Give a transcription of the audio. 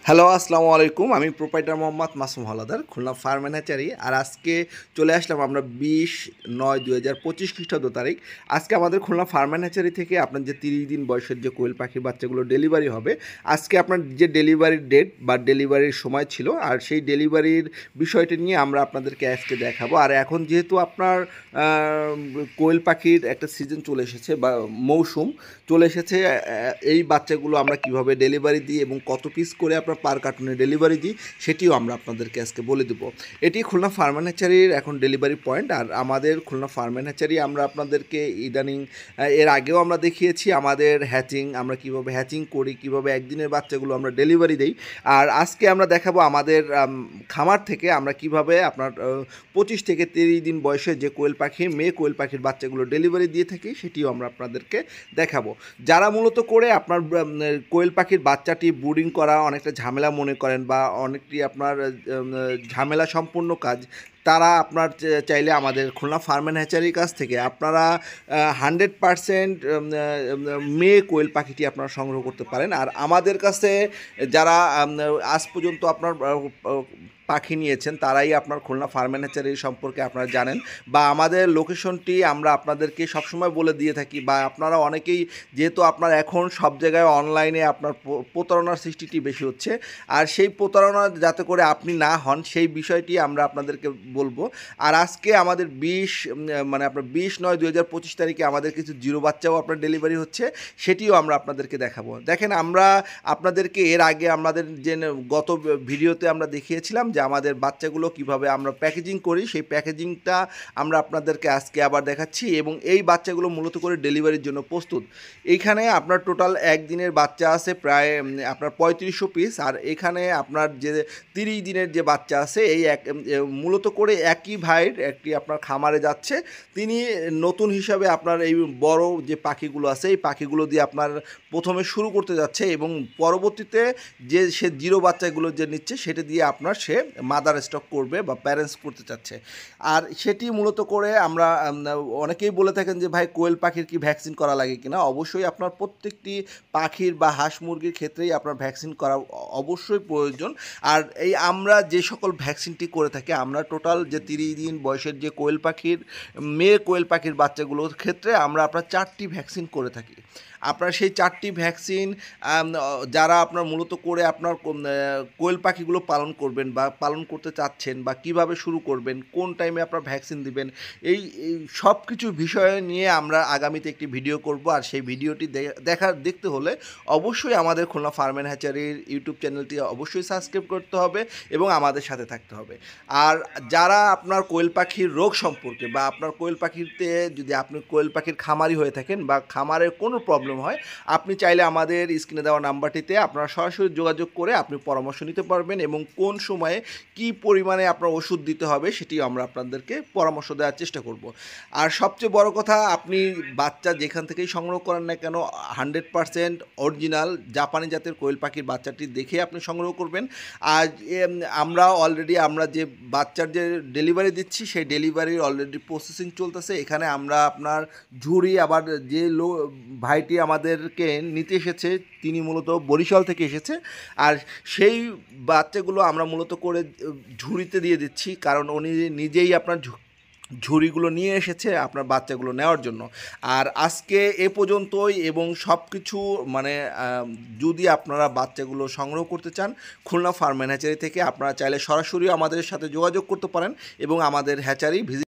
Hello, আসসালামু আলাইকুম। আমি proprietor Mohammad Masum Haldar, Khulna farm and hatchery. আর আজকে চলে আসলাম আমরা 20/9/2025 খ্রিস্টাব্দ তারিখ। আজকে আমাদের খুলনা ফার্ম অ্যান্ড হ্যাচারি থেকে আপনার যে 30 দিন বয়সের যে কোয়েল পাখির বাচ্চাগুলো ডেলিভারি হবে, আজকে আপনার যে ডেলিভারির ডেট বা ডেলিভারির সময় ছিল, আর সেই ডেলিভারির বিষয়টি নিয়ে আমরা আপনাদেরকে আজকে দেখাবো। আর এখন যেহেতু আপনার কোয়েল পাখির একটা সিজন চলে এসেছে বা মৌসুম চলে এসেছে, এই বাচ্চাগুলো আমরা কিভাবে ডেলিভারি দিই এবং কত পিস করে আপনার পার কার্টুনে ডেলিভারি দিই সেটিও আমরা আপনাদেরকে আজকে বলে দেবো। এটি খুলনা ফার্ম অ্যান্ড হ্যাচারির এখন ডেলিভারি পয়েন্ট। আর আমাদের খুলনা ফার্ম অ্যান্ড হ্যাচারি আমরা আপনাদেরকে ইদানিং এর আগেও আমরা দেখিয়েছি আমাদের হ্যাচিং, আমরা কিভাবে হ্যাচিং করি, কিভাবে একদিনের বাচ্চাগুলো আমরা ডেলিভারি দিই। আর আজকে আমরা দেখাবো আমাদের খামার থেকে আমরা কিভাবে আপনার 25 থেকে 30 দিন বয়সে যে কোয়েল পাখি, মেয়ে কোয়েল পাখির বাচ্চাগুলো ডেলিভারি দিয়ে থাকি সেটিও আমরা আপনাদেরকে দেখাবো। যারা মূলত করে আপনার কোয়েল পাখির বাচ্চাটি ব্রুডিং করা অনেকটা ঝামেলা মনে করেন বা অনেকটি আপনার ঝামেলা সম্পূর্ণ কাজ, তারা আপনার চাইলে আমাদের খুলনা ফার্ম অ্যান্ড হ্যাচারির কাছ থেকে আপনারা 100% মেয়ে কোয়েল পাখিটি আপনারা সংগ্রহ করতে পারেন। আর আমাদের কাছে যারা আজ পর্যন্ত আপনার পাখি নিয়েছেন তারাই আপনার খুলনা ফার্ম অ্যান্ড হ্যাচারি সম্পর্কে আপনারা জানেন, বা আমাদের লোকেশনটি আমরা আপনাদেরকে সবসময় বলে দিয়ে থাকি। বা আপনারা অনেকেই, যেহেতু আপনার এখন সব জায়গায় অনলাইনে আপনার প্রতারণার সৃষ্টিটি বেশি হচ্ছে, আর সেই প্রতারণা যাতে করে আপনি না হন সেই বিষয়টি আমরা আপনাদেরকে বলবো। আর আজকে আমাদের মানে আপনার 20/9/2025 তারিখে আমাদের কিছু জিরো বাচ্চাও আপনার ডেলিভারি হচ্ছে, সেটিও আমরা আপনাদেরকে দেখাবো। দেখেন, আমরা আপনাদেরকে এর আগে আমাদের যে গত ভিডিওতে আমরা দেখিয়েছিলাম যে আমাদের বাচ্চাগুলো কিভাবে আমরা প্যাকেজিং করি, সেই প্যাকেজিংটা আমরা আপনাদেরকে আজকে আবার দেখাচ্ছি। এবং এই বাচ্চাগুলো মূলত করে ডেলিভারির জন্য প্রস্তুত। এইখানে আপনার টোটাল একদিনের বাচ্চা আছে প্রায় আপনার 3500 পিস। আর এখানে আপনার যে 30 দিনের যে বাচ্চা আছে, এই মূলত করে একই ভাইয়ের একটি আপনার খামারে যাচ্ছে। তিনি নতুন হিসাবে আপনার এই বড় যে পাখিগুলো আছে এই পাখিগুলো দিয়ে আপনার প্রথমে শুরু করতে যাচ্ছে, এবং পরবর্তীতে যে সে জিরো বাচ্চাগুলো যে নিচ্ছে সেটা দিয়ে আপনার সে মাদার স্টক করবে বা প্যারেন্টস করতে চাচ্ছে। আর সেটি মূলত করে আমরা অনেকেই বলে থাকেন যে ভাই, কোয়েল পাখির কি ভ্যাকসিন করা লাগে কিনা। অবশ্যই আপনার প্রত্যেকটি পাখির বা হাঁস মুরগির ক্ষেত্রেই আপনার ভ্যাকসিন করা অবশ্যই প্রয়োজন। আর এই আমরা যে সকল ভ্যাকসিনটি করে থাকি, আমরা টোটাল যে 30 দিন বয়সের যে কোয়েল পাখির, মেয়ে কোয়েল পাখির বাচ্চাগুলোর ক্ষেত্রে আমরা আপনার 4টি ভ্যাকসিন করে থাকি। আপনার সেই 4টি ভ্যাকসিন যারা আপনার মূলত করে আপনার কোয়েল পাখিগুলো পালন করবেন বা পালন করতে চাচ্ছেন, বা কিভাবে শুরু করবেন, কোন টাইমে আপনার ভ্যাকসিন দিবেন, এই সব কিছু বিষয় নিয়ে আমরা আগামীতে একটি ভিডিও করব। আর সেই ভিডিওটি দেখতে হলে অবশ্যই আমাদের খুলনা ফার্ম অ্যান্ড হ্যাচারির ইউটিউব চ্যানেলটি অবশ্যই সাবস্ক্রাইব করতে হবে এবং আমাদের সাথে থাকতে হবে। আর যারা আপনার কোয়েল পাখির রোগ সম্পর্কে, বা আপনার কোয়েল পাখিতে যদি আপনি কোয়েল পাখির খামারি হয়ে থাকেন বা খামারের কোনো প্রবলেম হয়, আপনি চাইলে আমাদের স্ক্রিনে দেওয়া নাম্বারটিতে আপনারা সরাসরি যোগাযোগ করে আপনি পরামর্শ নিতে পারবেন, এবং কোন সময়ে কি পরিমাণে আপনার ওষুধ দিতে হবে সেটি আমরা আপনাদেরকে পরামর্শ দেওয়ার চেষ্টা করব। আর সবচেয়ে বড় কথা, আপনি বাচ্চা যেখান থেকেই সংগ্রহ করেন না কেন, 100% অরিজিনাল জাপানি জাতের কোয়েল পাখির বাচ্চাটি দেখে আপনি সংগ্রহ করবেন। আর আমরা অলরেডি আমরা যে বাচ্চার যে ডেলিভারি দিচ্ছি সেই ডেলিভারির অলরেডি প্রসেসিং চলতেছে। এখানে আমরা আপনার ঝুড়ি, আবার যে ভাইটি আমাদেরকে নিতে এসেছে তিনি মূলত বরিশাল থেকে এসেছে, আর সেই বাচ্চাগুলো আমরা মূলত করে ঝুড়িতে দিয়ে দিচ্ছি, কারণ উনি নিজেই আপনার ঝুড়িগুলো নিয়ে এসেছে আপনার বাচ্চাগুলো নেওয়ার জন্য। আর আজকে এ পর্যন্তই, এবং সব কিছু মানে যদি আপনারা বাচ্চাগুলো সংগ্রহ করতে চান খুলনা ফার্ম অ্যান্ড হ্যাচারি থেকে, আপনারা চাইলে সরাসরি আমাদের সাথে যোগাযোগ করতে পারেন এবং আমাদের হ্যাচারি ভিজিট